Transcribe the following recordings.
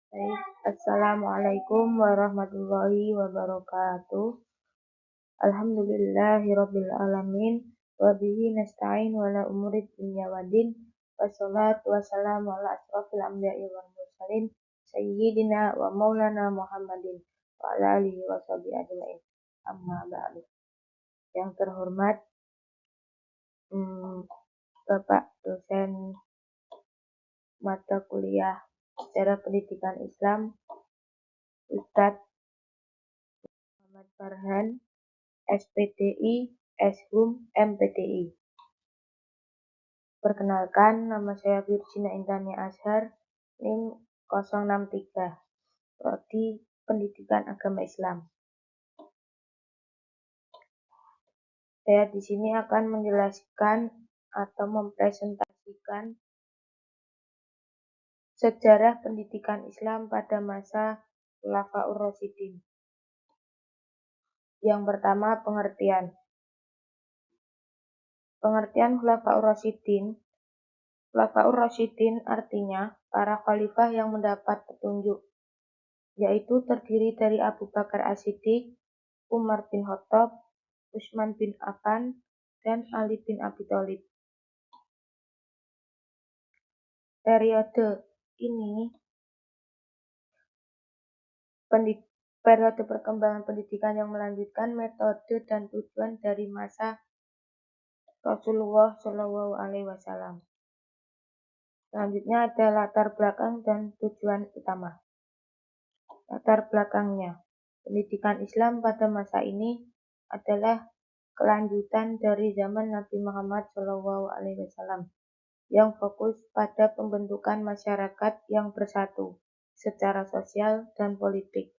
Baik, Assalamualaikum warahmatullahi wabarakatuh. Alhamdulillahirabbil alamin wa bihi nasta'in wa la umuri dunya waddin. Wassalatu wassalamu ala asrofil anbiya'i wal mursalin sayyidina wa maulana Muhammadin wa ala alihi wa sahbihi ajmain. Amma ba'du. Yang terhormat Bapak dosen mata kuliah Sejarah Pendidikan Islam Ustadz Muhammad Farhan, SPDI, Shum, MPDI. Perkenalkan, nama saya Virginia Intani Ashar, NIM 063, Prodi Pendidikan Agama Islam. Saya di sini akan menjelaskan atau mempresentasikan sejarah pendidikan Islam pada masa Khulafaur Rasyidin. Yang pertama, pengertian. Pengertian Khulafaur Rasyidin. Khulafaur Rasyidin artinya para khalifah yang mendapat petunjuk, yaitu terdiri dari Abu Bakar As-Siddiq, Umar bin Khattab, Utsman bin Affan, dan Ali bin Abi Thalib. Periode ini periode perkembangan pendidikan yang melanjutkan metode dan tujuan dari masa Rasulullah SAW. Selanjutnya ada latar belakang dan tujuan utama. Latar belakangnya, pendidikan Islam pada masa ini adalah kelanjutan dari zaman Nabi Muhammad SAW yang fokus pada pembentukan masyarakat yang bersatu secara sosial dan politik.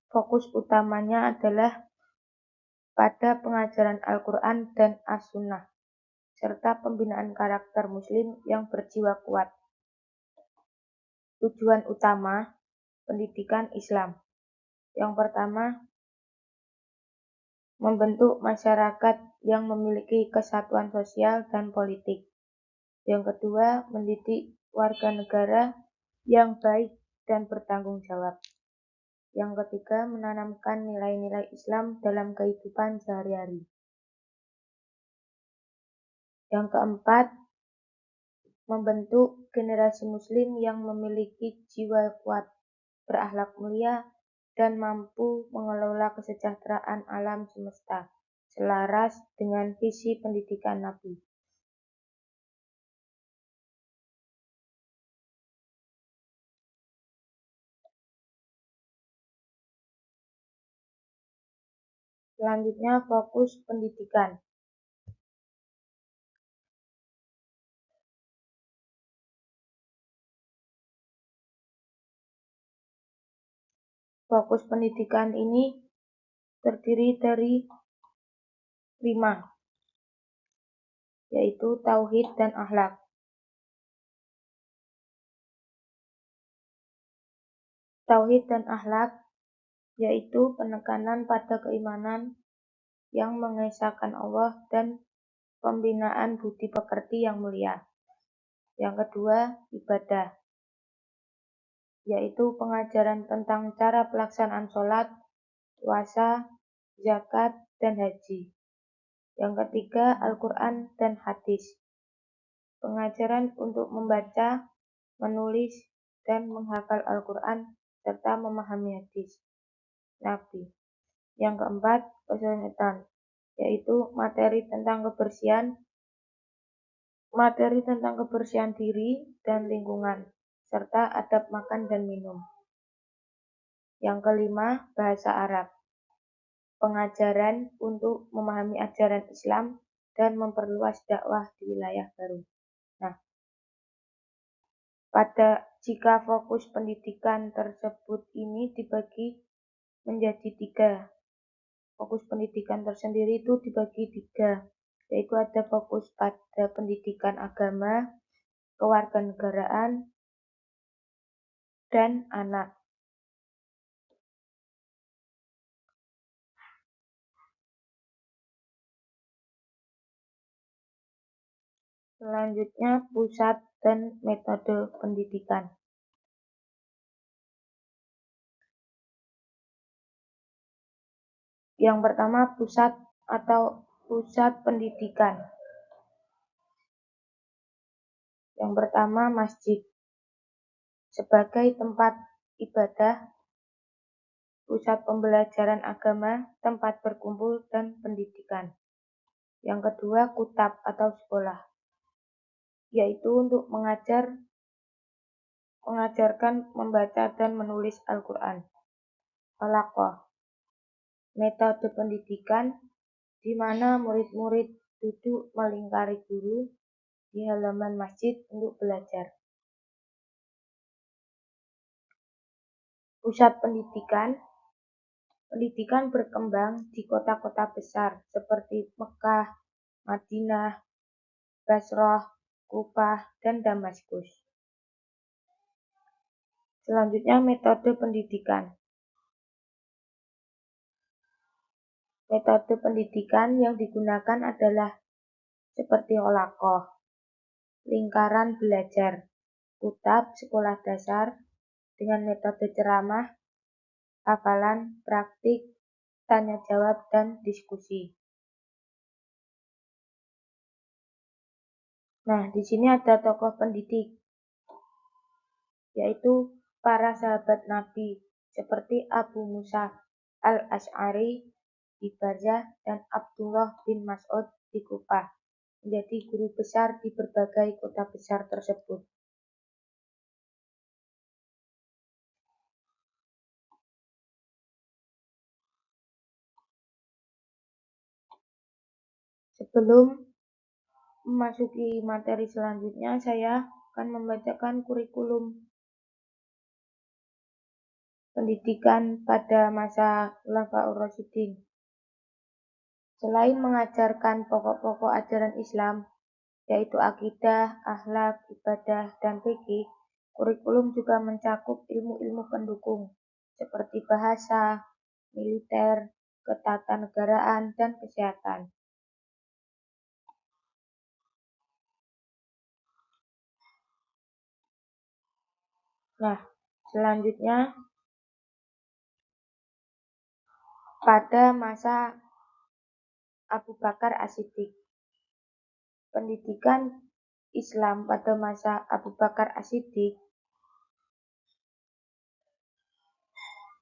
Fokus utamanya adalah pada pengajaran Al-Quran dan As-Sunnah, serta pembinaan karakter Muslim yang berjiwa kuat. Tujuan utama pendidikan Islam. Yang pertama, membentuk masyarakat yang memiliki kesatuan sosial dan politik. Yang kedua, mendidik warga negara yang baik dan bertanggung jawab. Yang ketiga, menanamkan nilai-nilai Islam dalam kehidupan sehari-hari. Yang keempat, membentuk generasi Muslim yang memiliki jiwa kuat, berakhlak mulia, dan mampu mengelola kesejahteraan alam semesta, selaras dengan visi pendidikan Nabi. Selanjutnya, fokus pendidikan. Fokus pendidikan ini terdiri dari 5, yaitu tauhid dan akhlak. Tauhid dan akhlak yaitu penekanan pada keimanan yang mengesahkan Allah dan pembinaan budi pekerti yang mulia. Yang kedua, ibadah, yaitu pengajaran tentang cara pelaksanaan sholat, puasa, zakat, dan haji. Yang ketiga, Al-Quran dan hadis, pengajaran untuk membaca, menulis, dan menghafal Al-Quran, serta memahami hadis Nabi. Yang keempat, keselamatan, yaitu materi tentang kebersihan diri dan lingkungan, serta adab makan dan minum. Yang kelima, bahasa Arab, pengajaran untuk memahami ajaran Islam dan memperluas dakwah di wilayah baru. Jika fokus pendidikan tersebut ini dibagi menjadi 3. Fokus pendidikan tersendiri itu dibagi 3, yaitu ada fokus pada pendidikan agama, kewarganegaraan, dan anak. Selanjutnya, pusat dan metode pendidikan. Yang pertama, pusat atau pusat pendidikan. Yang pertama, masjid. Sebagai tempat ibadah, pusat pembelajaran agama, tempat berkumpul, dan pendidikan. Yang kedua, kutab atau sekolah, yaitu untuk mengajarkan membaca dan menulis Al-Quran. Halaqah, metode pendidikan di mana murid-murid duduk melingkari guru di halaman masjid untuk belajar. Pusat pendidikan. Pendidikan berkembang di kota-kota besar seperti Mekah, Madinah, Basrah, Kufah, dan Damaskus. Selanjutnya, metode pendidikan. Metode pendidikan yang digunakan adalah seperti halaqah, lingkaran belajar, kutab, sekolah dasar, dengan metode ceramah, hafalan, praktik, tanya jawab, dan diskusi. Nah, di sini ada tokoh pendidik, yaitu para sahabat Nabi, seperti Abu Musa al-Asy'ari di Barzah dan Abdullah bin Mas'ud di Kufah, menjadi guru besar di berbagai kota besar tersebut. Sebelum memasuki materi selanjutnya, saya akan membacakan kurikulum pendidikan pada masa Khulafaur Rasyidin. Selain mengajarkan pokok-pokok ajaran Islam, yaitu akidah, akhlak, ibadah, dan fikih, kurikulum juga mencakup ilmu-ilmu pendukung seperti bahasa, militer, ketatanegaraan, dan kesehatan. Nah, selanjutnya pada masa Abu Bakar As-Siddiq. Pendidikan Islam pada masa Abu Bakar As-Siddiq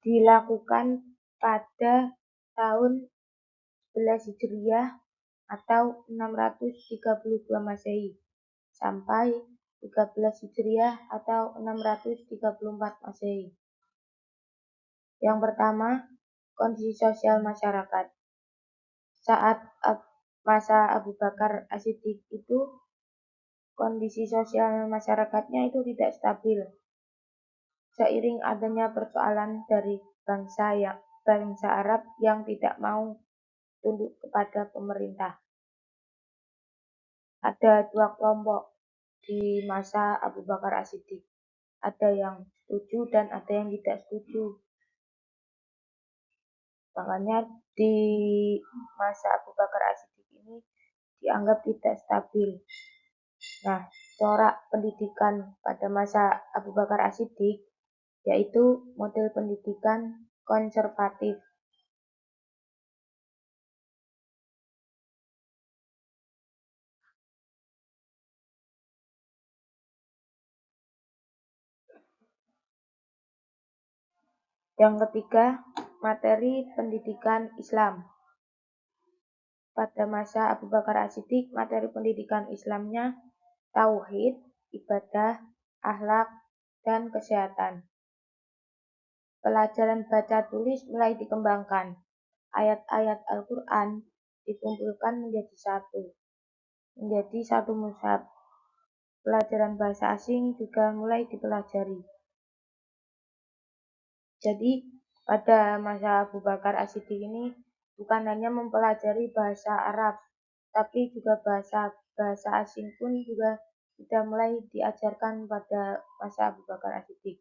dilakukan pada tahun 11 Hijriah atau 632 Masehi sampai 13 Hijriah atau 634 Masehi. Yang pertama, kondisi sosial masyarakat. Saat masa Abu Bakar As-Siddiq itu, kondisi sosial masyarakatnya itu tidak stabil. Seiring adanya persoalan dari bangsa Arab yang tidak mau tunduk kepada pemerintah. Ada dua kelompok di masa Abu Bakar As-Siddiq. Ada yang setuju dan ada yang tidak setuju. Makanya di masa Abu Bakar As-Siddiq ini dianggap tidak stabil. Nah, corak pendidikan pada masa Abu Bakar As-Siddiq yaitu model pendidikan konservatif. Yang ketiga, materi pendidikan Islam. Pada masa Abu Bakar As-Siddiq, materi pendidikan Islamnya tauhid, ibadah, akhlak, dan kesehatan. Pelajaran baca tulis mulai dikembangkan. Ayat-ayat Al-Quran dikumpulkan menjadi satu mushaf. Pelajaran bahasa asing juga mulai dipelajari. Jadi pada masa Abu Bakar As-Siddiq ini bukan hanya mempelajari bahasa Arab, tapi juga bahasa asing pun juga sudah mulai diajarkan pada masa Abu Bakar As-Siddiq.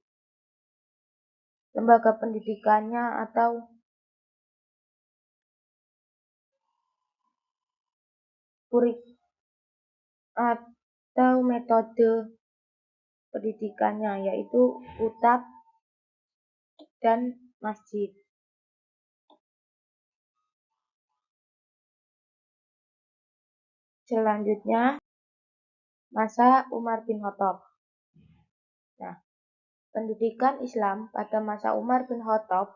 Lembaga pendidikannya atau atau metode pendidikannya, yaitu kutab dan masjid. Selanjutnya, masa Umar bin Khattab. Nah, pendidikan Islam pada masa Umar bin Khattab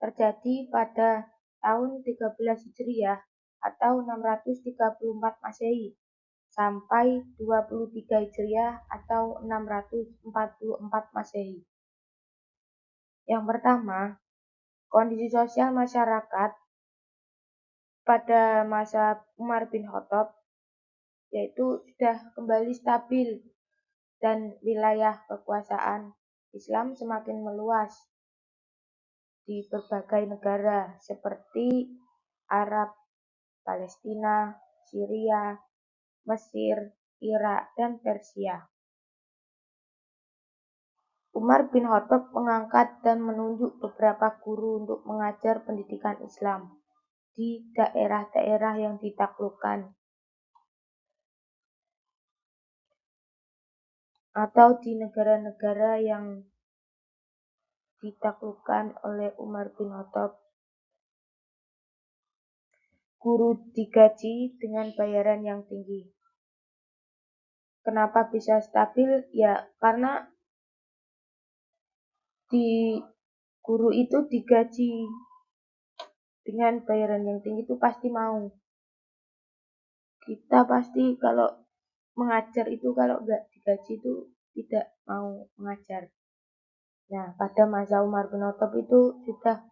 terjadi pada tahun 13 Hijriah atau 634 Masehi sampai 23 Hijriah atau 644 Masehi. Yang pertama, kondisi sosial masyarakat pada masa Umar bin Khattab yaitu sudah kembali stabil dan wilayah kekuasaan Islam semakin meluas di berbagai negara seperti Arab, Palestina, Syria, Mesir, Irak, dan Persia. Umar bin Khattab mengangkat dan menunjuk beberapa guru untuk mengajar pendidikan Islam di daerah-daerah yang ditaklukkan atau di negara-negara yang ditaklukkan oleh Umar bin Khattab. Guru digaji dengan bayaran yang tinggi. Kenapa bisa stabil? Ya, karena guru itu digaji dengan bayaran yang tinggi itu pasti mau. Kita pasti kalau mengajar itu kalau nggak digaji itu tidak mau mengajar. Nah, pada masa Umar bin Khattab itu sudah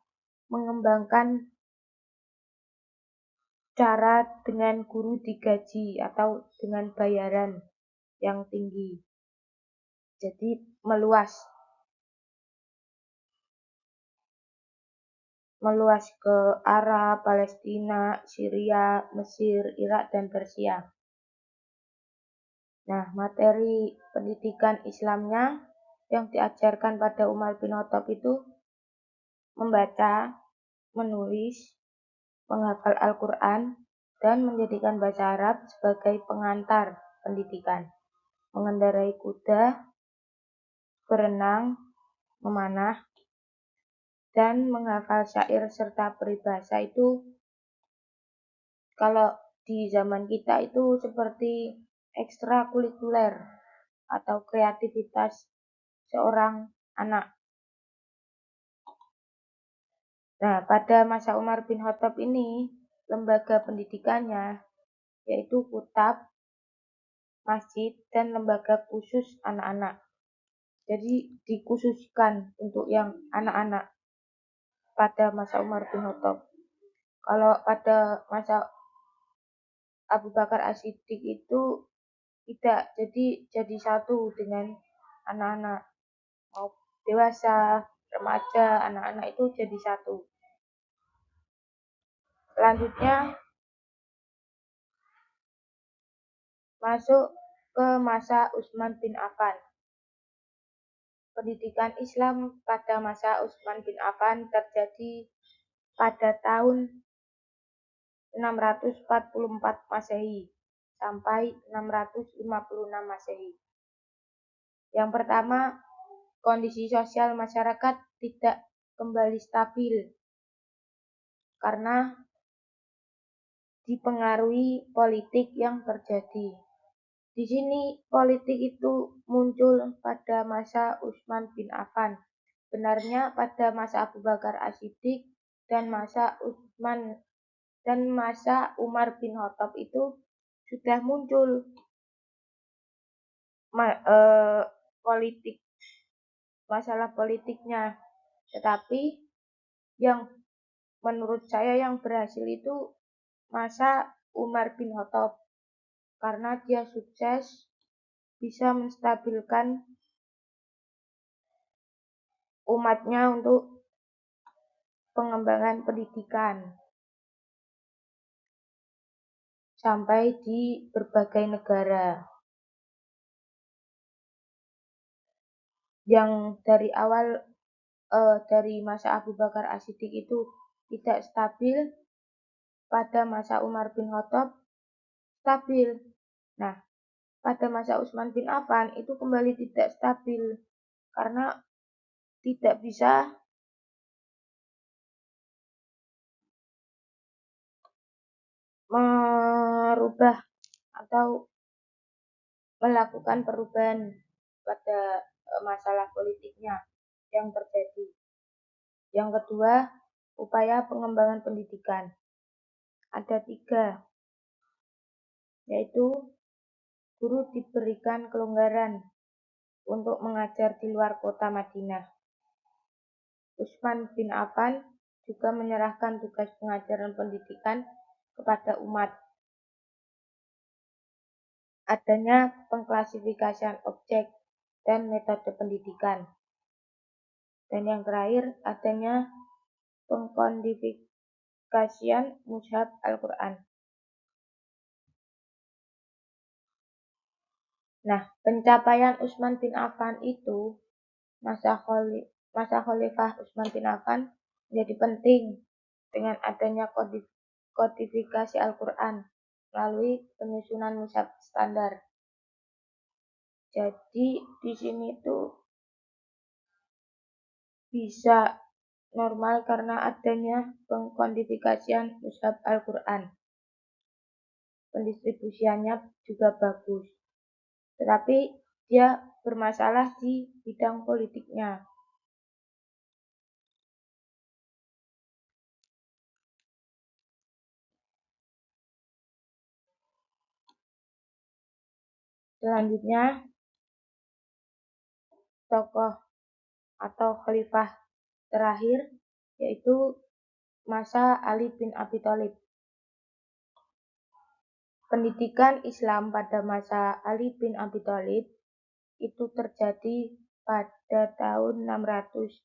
mengembangkan cara dengan guru digaji atau dengan bayaran yang tinggi. Jadi meluas ke Arab, Palestina, Syria, Mesir, Irak, dan Persia. Nah, materi pendidikan Islamnya yang diajarkan pada Umar bin Khattab itu membaca, menulis, menghafal Al-Quran, dan menjadikan bahasa Arab sebagai pengantar pendidikan, mengendarai kuda, berenang, memanah, dan menghafal syair serta peribahasa itu kalau di zaman kita itu seperti ekstrakurikuler atau kreativitas seorang anak. Nah, pada masa Umar bin Khattab ini, lembaga pendidikannya yaitu kutab, masjid, dan lembaga khusus anak-anak. Jadi dikhususkan untuk yang anak-anak pada masa Umar bin Khattab. Kalau pada masa Abu Bakar As-Siddiq itu tidak, jadi satu dengan anak-anak, mau dewasa, remaja, anak-anak itu jadi satu. Selanjutnya masuk ke masa Utsman bin Affan. Pendidikan Islam pada masa Utsman bin Affan terjadi pada tahun 644 Masehi sampai 656 Masehi. Yang pertama, kondisi sosial masyarakat tidak kembali stabil karena dipengaruhi politik yang terjadi. Di sini politik itu muncul pada masa Utsman bin Affan. Benarnya pada masa Abu Bakar As-Siddiq dan masa Umar bin Khattab itu sudah muncul masalah politiknya. Tetapi yang menurut saya yang berhasil itu masa Umar bin Khattab karena dia sukses bisa menstabilkan umatnya untuk pengembangan pendidikan sampai di berbagai negara. Yang dari awal dari masa Abu Bakar As-Siddiq itu tidak stabil, pada masa Umar bin Khattab stabil. Nah, pada masa Utsman bin Affan itu kembali tidak stabil karena tidak bisa merubah atau melakukan perubahan pada masalah politiknya yang terjadi. Yang kedua, upaya pengembangan pendidikan. Ada 3, yaitu guru diberikan kelonggaran untuk mengajar di luar kota Madinah. Utsman bin Affan juga menyerahkan tugas pengajaran pendidikan kepada umat. Adanya pengklasifikasian objek dan metode pendidikan. Dan yang terakhir, adanya pengkodifikasian mushaf Al-Quran. Nah, pencapaian Utsman bin Affan itu, masa Khalifah Utsman bin Affan menjadi penting dengan adanya kodifikasi Al-Quran melalui penyusunan mushaf standar. Jadi di sini tuh bisa normal karena adanya pengkodifikasian mushaf Al-Quran. Pendistribusiannya juga bagus. Tetapi dia bermasalah di bidang politiknya. Selanjutnya, tokoh atau khalifah terakhir yaitu masa Ali bin Abi Thalib. Pendidikan Islam pada masa Ali bin Abi Thalib itu terjadi pada tahun 656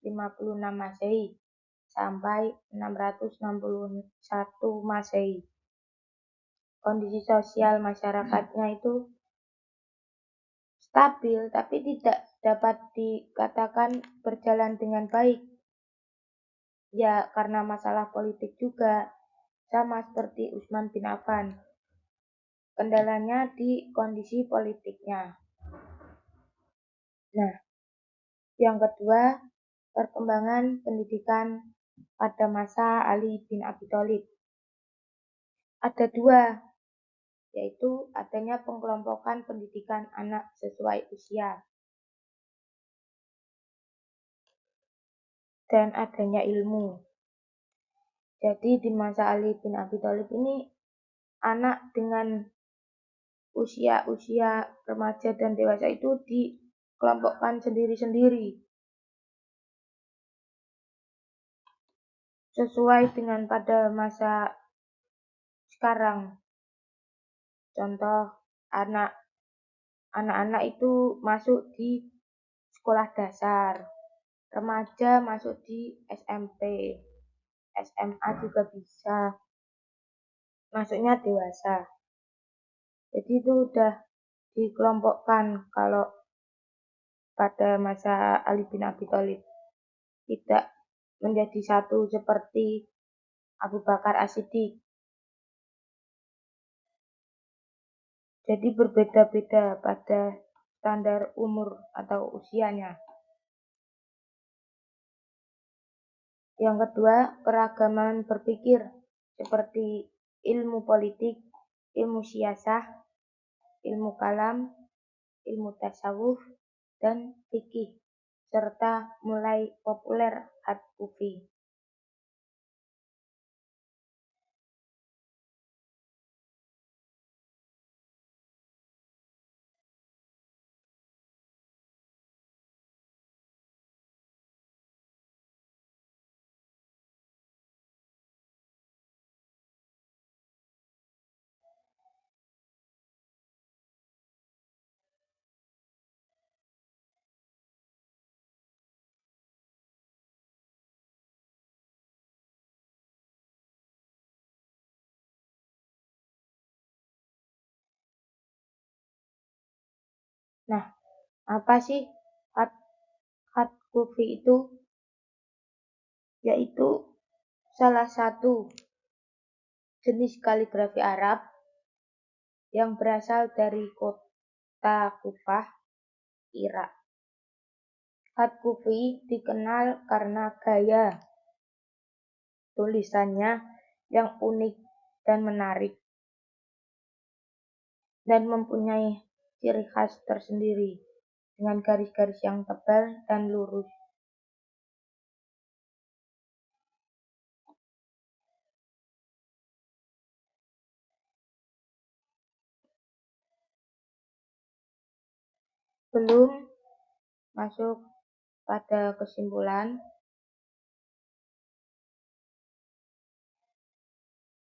Masehi sampai 661 Masehi. Kondisi sosial masyarakatnya itu stabil tapi tidak dapat dikatakan berjalan dengan baik. Ya, karena masalah politik juga, sama seperti Utsman bin Affan. Kendalanya di kondisi politiknya. Nah, yang kedua, perkembangan pendidikan pada masa Ali bin Abi Thalib. Ada 2, yaitu adanya pengkelompokan pendidikan anak sesuai usia dan adanya ilmu. Jadi di masa Ali bin Abi Thalib ini anak dengan usia remaja dan dewasa itu dikelompokkan sendiri-sendiri sesuai dengan pada masa sekarang. Contoh, anak-anak itu masuk di sekolah dasar, remaja masuk di SMP, SMA juga bisa, masuknya dewasa. Jadi itu udah dikelompokkan kalau pada masa Ali bin Abi Thalib, tidak menjadi satu seperti Abu Bakar As-Siddiq. Jadi berbeda-beda pada standar umur atau usianya. Yang kedua, keragaman berpikir seperti ilmu politik, ilmu siasah, ilmu kalam, ilmu tasawuf, dan fikih, serta mulai populer Ad-Kufi. Nah, apa sih Ad-Kufi itu? Yaitu salah satu jenis kaligrafi Arab yang berasal dari kota Kufah, Irak. Khat Kufi dikenal karena gaya tulisannya yang unik dan menarik, dan mempunyai ciri khas tersendiri dengan garis-garis yang tebal dan lurus. Belum masuk pada kesimpulan,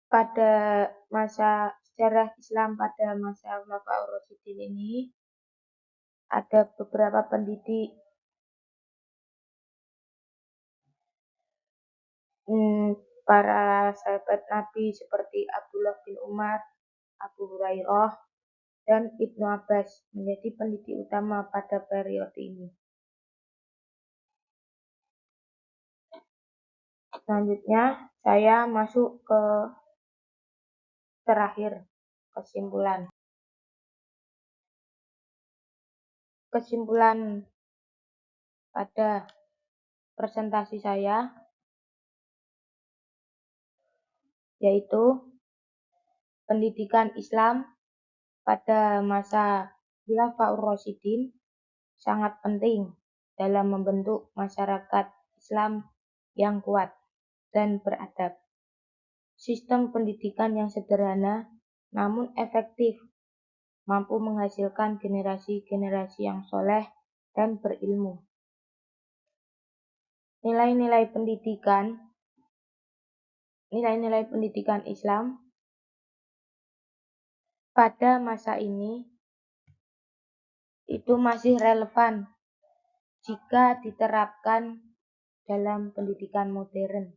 pada masa sejarah Islam pada masa Khulafaur Rasyidin ini ada beberapa pendidik para sahabat Nabi seperti Abdullah bin Umar, Abu Hurairah, dan Ibnu Abbas menjadi pendidik utama pada periode ini. Selanjutnya, saya masuk ke terakhir, kesimpulan. Kesimpulan pada presentasi saya yaitu pendidikan Islam pada masa Khulafaur Rasyidin sangat penting dalam membentuk masyarakat Islam yang kuat dan beradab. Sistem pendidikan yang sederhana namun efektif mampu menghasilkan generasi-generasi yang soleh dan berilmu. Nilai-nilai pendidikan Islam pada masa ini itu masih relevan jika diterapkan dalam pendidikan modern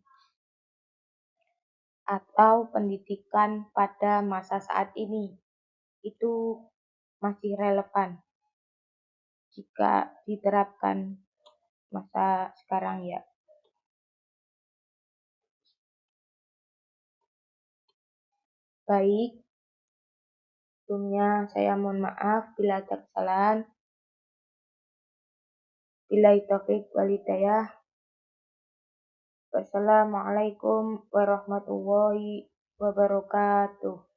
atau pendidikan pada masa saat ini itu masih relevan jika diterapkan masa sekarang ya. Baik, sebelumnya saya mohon maaf bila ada kesalahan. Billahi taufiq wal hidayah. Wassalamualaikum warahmatullahi wabarakatuh.